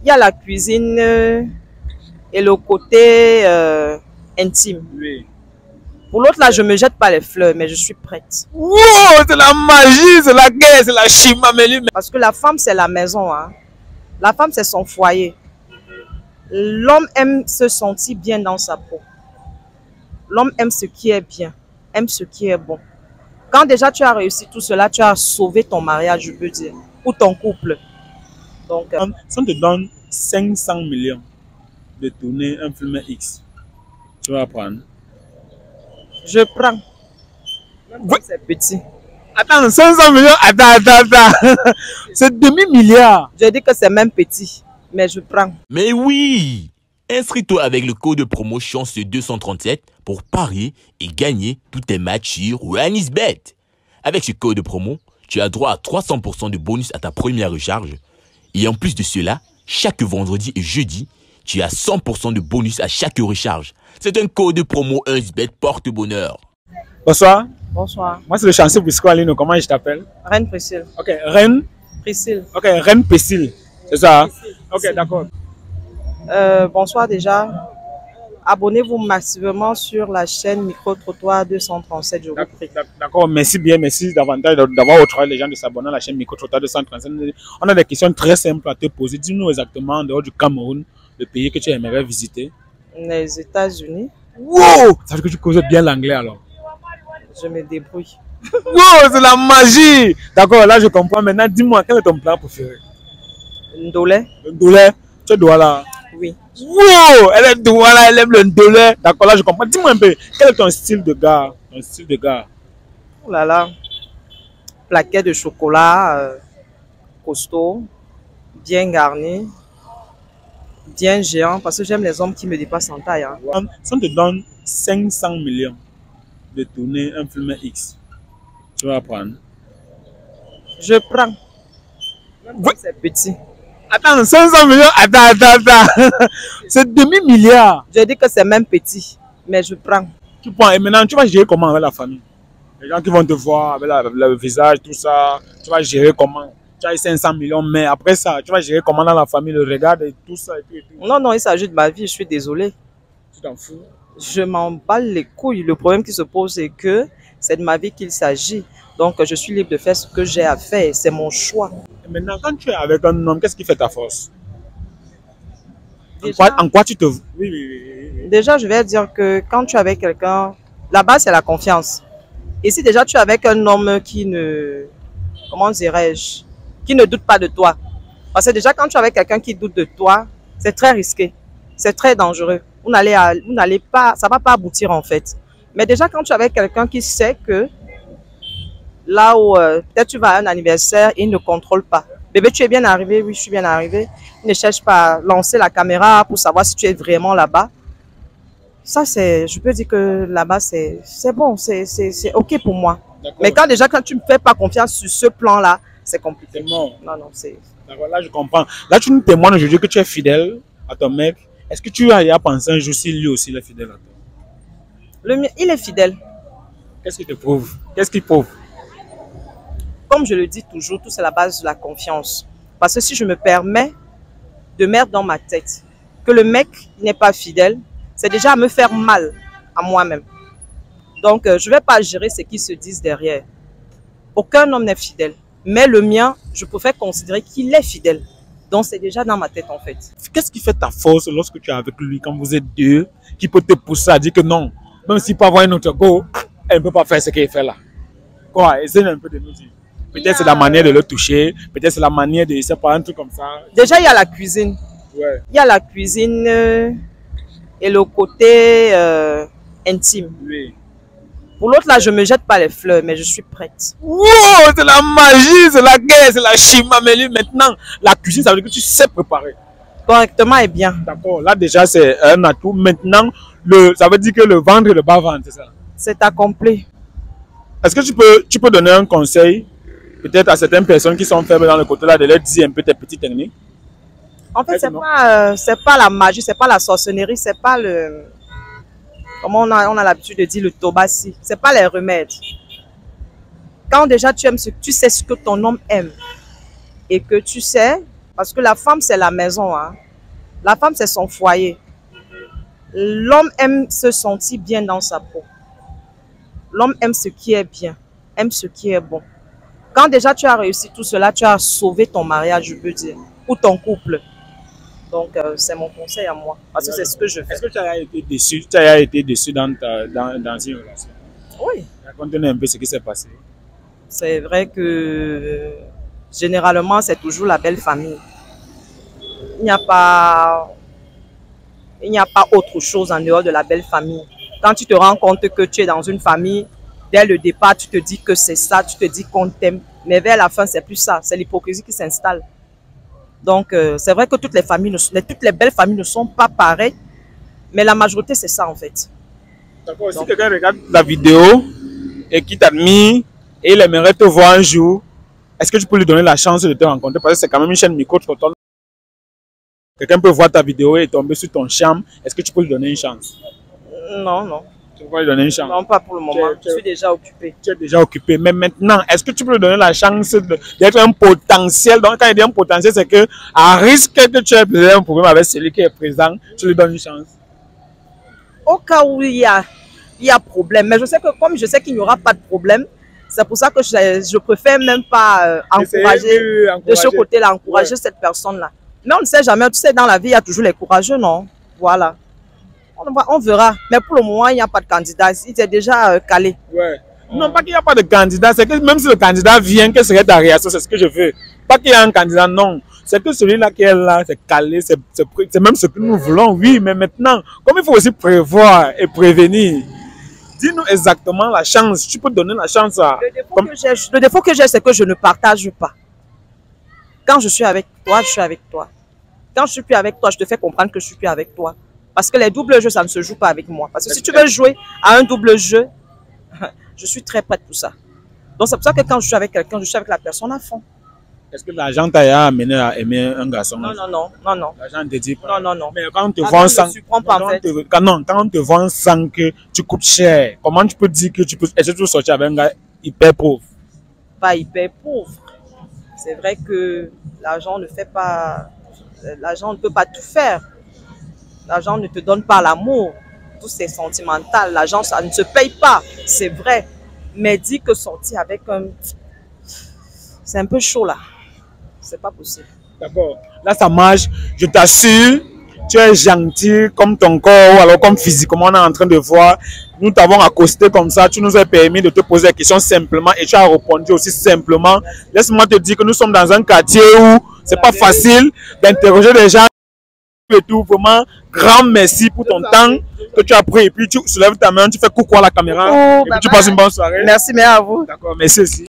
il y a la cuisine et le côté intime. Oui. Pour l'autre, là, je ne me jette pas les fleurs, mais je suis prête. Wow, c'est la magie, c'est la guerre, c'est la chimameli. Parce que la femme, c'est la maison. Hein. La femme, c'est son foyer. L'homme aime se sentir bien dans sa peau. L'homme aime ce qui est bien, aime ce qui est bon. Quand déjà tu as réussi tout cela, tu as sauvé ton mariage, je peux dire, ou ton couple. Donc, si on te donne 500 millions de tourner un film X, tu vas prendre? je prends. Oui. C'est petit. Attends, 500 millions, attends. C'est demi-milliard. Je dis que c'est même petit, mais je prends. Mais oui! Inscris-toi avec le code promo Chance237 pour parier et gagner tous tes matchs sur OneXBet. Avec ce code promo, tu as droit à 300% de bonus à ta première recharge. Et en plus de cela, chaque vendredi et jeudi, tu as 100% de bonus à chaque recharge. C'est un code promo OneXBet porte-bonheur. Bonsoir. Bonsoir. Moi, c'est le chanceux Prisco Alino. Comment je t'appelle? Reine Priscille. Ok, Reine? Priscille. Ok, Reine Priscille. C'est ça? Priscille. Ok, d'accord. Bonsoir déjà. Abonnez-vous massivement sur la chaîne Micro-Trottoir 237, je vous prie. D'accord, merci bien, merci davantage d'avoir autrement les gens de s'abonner à la chaîne Micro-Trottoir 237. On a des questions très simples à te poser. Dis-nous exactement, en dehors du Cameroun, le pays que tu aimerais visiter. Les États-Unis. Wow! Ça veut dire que tu causes bien l'anglais alors. Je me débrouille. Wow, c'est la magie! D'accord, là je comprends. Maintenant, dis-moi, quel est ton plat préféré? Ndolé. Le ndolé, tu es douala. Oui. Wow! Elle est douala, elle aime le ndolé. D'accord, là je comprends. Dis-moi un peu, quel est ton style de gars? Ton style de gars? Oh là là. Plaquet de chocolat, costaud, bien garni, bien géant, parce que j'aime les hommes qui me dépassent en taille. Hein. Si on te donne 500 millions de tourner un film X, tu vas prendre? Je prends. Oui. C'est petit. Attends, 500 millions, attends. C'est demi-milliard. Je dis que c'est même petit, mais je prends. Tu prends, et maintenant, tu vas gérer comment avec la famille? Les gens qui vont te voir avec le visage, tout ça, tu vas gérer comment? Tu as 500 millions, mais après ça, tu vas gérer comment dans la famille, le regard et tout ça et tout. Non, il s'agit de ma vie, je suis désolée. Tu t'en fous? Je m'en bats les couilles. Le problème qui se pose, c'est que c'est de ma vie qu'il s'agit. Donc, je suis libre de faire ce que j'ai à faire. C'est mon choix. Et maintenant, quand tu es avec un homme, qu'est-ce qui fait ta force? Déjà, en quoi tu te... Oui. Déjà, je vais dire que quand tu es avec quelqu'un, la base, c'est la confiance. Et si déjà tu es avec un homme qui ne... Comment dirais-je? Qui ne doute pas de toi. Parce que déjà, quand tu es avec quelqu'un qui doute de toi, c'est très risqué. C'est très dangereux. Vous n'allez pas... Ça ne va pas aboutir, en fait. Mais déjà, quand tu es avec quelqu'un qui sait que là où peut-être tu vas à un anniversaire, il ne contrôle pas. Bébé, tu es bien arrivé? Oui, je suis bien arrivé. Il ne cherche pas à lancer la caméra pour savoir si tu es vraiment là-bas. Ça, je peux dire que là-bas, c'est bon, c'est OK pour moi. Mais quand tu ne me fais pas confiance sur ce plan-là, c'est compliqué. Non, c'est... D'accord, là, je comprends. Là, tu nous témoignes aujourd'hui que tu es fidèle à ton mec. Est-ce que tu as pensé un jour si lui aussi il est fidèle à toi? Il est fidèle. Qu'est-ce qu'il te prouve? Qu'est-ce qu'il prouve? Comme je le dis toujours, tout c'est la base de la confiance. Parce que si je me permets de mettre dans ma tête que le mec n'est pas fidèle, c'est déjà à me faire mal à moi-même. Donc, je ne vais pas gérer ce qu'ils se disent derrière. Aucun homme n'est fidèle. Mais le mien, je préfère considérer qu'il est fidèle. Donc, c'est déjà dans ma tête, en fait. Qu'est-ce qui fait ta force lorsque tu es avec lui, quand vous êtes deux, qui peut te pousser à dire que non, même s'il peut avoir un autre go, elle ne peut pas faire ce qu'il fait là? Quoi? Essaye un peu de nous dire. Peut-être c'est la manière de le toucher, peut-être c'est la manière de... C'est pas un truc comme ça. Déjà, il y a la cuisine. Ouais. Il y a la cuisine et le côté intime. Oui. Pour l'autre, là, je ne me jette pas les fleurs, mais je suis prête. Wow, c'est la magie, c'est la guerre, c'est la chimameli. Maintenant, la cuisine, ça veut dire que tu sais préparer. Correctement et bien. D'accord, là déjà c'est un atout. Maintenant, ça veut dire que le ventre et le bas-ventre, c'est ça? C'est accompli. Est-ce que tu peux donner un conseil, peut-être à certaines personnes qui sont faibles dans le côté là, de leur dire un peu tes petites techniques? En fait, c'est pas la magie, c'est pas la sorcellerie, c'est pas le... Comment on a l'habitude de dire le tobassi. C'est pas les remèdes. Quand déjà tu sais ce que ton homme aime et que tu sais Parce que la femme, c'est la maison. Hein. La femme, c'est son foyer. L'homme aime se sentir bien dans sa peau. L'homme aime ce qui est bien, aime ce qui est bon. Quand déjà tu as réussi tout cela, tu as sauvé ton mariage, je peux dire, ou ton couple. Donc, c'est mon conseil à moi, parce que c'est ce que je fais. Est-ce que tu as été déçu, dans une relation? Oui. Raconte-nous un peu ce qui s'est passé. C'est vrai que généralement, c'est toujours la belle famille. Il n'y a pas autre chose en dehors de la belle famille. Quand tu te rends compte que tu es dans une famille, dès le départ, tu te dis que c'est ça, tu te dis qu'on t'aime. Mais vers la fin, c'est plus ça. C'est l'hypocrisie qui s'installe. Donc, c'est vrai que toutes les belles familles ne sont pas pareilles. Mais la majorité, c'est ça en fait. D'accord. Si quelqu'un regarde la vidéo et qui t'admire et il aimerait te voir un jour, est-ce que tu peux lui donner la chance de te rencontrer? Parce que c'est quand même une chaîne micro-trottoir. Quelqu'un peut voir ta vidéo et tomber sur ton charme. Est-ce que tu peux lui donner une chance? Non, non. Tu peux pas lui donner une chance? Non, pas pour le moment. Je suis déjà occupée. Tu es déjà occupé. Mais maintenant, est-ce que tu peux lui donner la chance d'être un potentiel? Donc, quand il dit un potentiel, c'est que, à risque que tu aies un problème avec celui qui est présent, tu lui donnes une chance. Au cas où il y a problème, mais je sais que comme je sais qu'il n'y aura pas de problème, c'est pour ça que je préfère même pas encourager de ce côté-là, encourager cette personne-là. Mais on ne sait jamais, tu sais, dans la vie, il y a toujours les courageux, non? Voilà. On verra. Mais pour le moment, il n'y a pas de candidat. Il est déjà calé. Ouais. Non, pas qu'il n'y a pas de candidat. C'est que même si le candidat vient, quelle serait ta réaction? C'est ce que je veux. Pas qu'il y ait un candidat, non. C'est que celui-là qui est là, c'est calé, c'est même ce que nous voulons, oui. Mais maintenant, comme il faut aussi prévoir et prévenir, dis-nous exactement la chance. Tu peux donner la chance à... Le défaut que j'ai, c'est que je ne partage pas. Quand je suis avec toi, je suis avec toi. Quand je suis plus avec toi, je te fais comprendre que je suis plus avec toi. Parce que les doubles jeux, ça ne se joue pas avec moi. Parce que si tu veux jouer à un double jeu, je suis très prête pour ça. Donc c'est pour ça que quand je suis avec quelqu'un, je suis avec la personne à fond. Est-ce que l'argent t'a amené à aimer un garçon? Non, non, non, non, non. L'argent ne te dit pas. Non, non, non. Mais quand on te vend sans... Quand on te vend sans que tu coûtes cher, comment tu peux dire que tu peux... Est-ce que tu peux sortir avec un gars hyper pauvre? Pas hyper pauvre. C'est vrai que l'argent ne fait pas... L'argent ne peut pas tout faire. L'argent ne te donne pas l'amour. Tout c'est sentimental. L'argent, ça ne se paye pas. C'est vrai. Mais dis que sortir avec un... C'est un peu chaud là. C'est pas possible. D'accord. Là, ça marche. Je t'assure, tu es gentil comme ton corps ou alors comme physiquement on est en train de voir. Nous t'avons accosté comme ça. Tu nous as permis de te poser la question simplement et tu as répondu aussi simplement. Laisse-moi te dire que nous sommes dans un quartier où c'est pas facile d'interroger les gens. Et tout, vraiment, grand merci pour ton temps que tu as pris. Et puis tu soulèves ta main, tu fais coucou à la caméra. Et puis tu passes une bonne soirée. Merci, mais à vous. D'accord, merci aussi.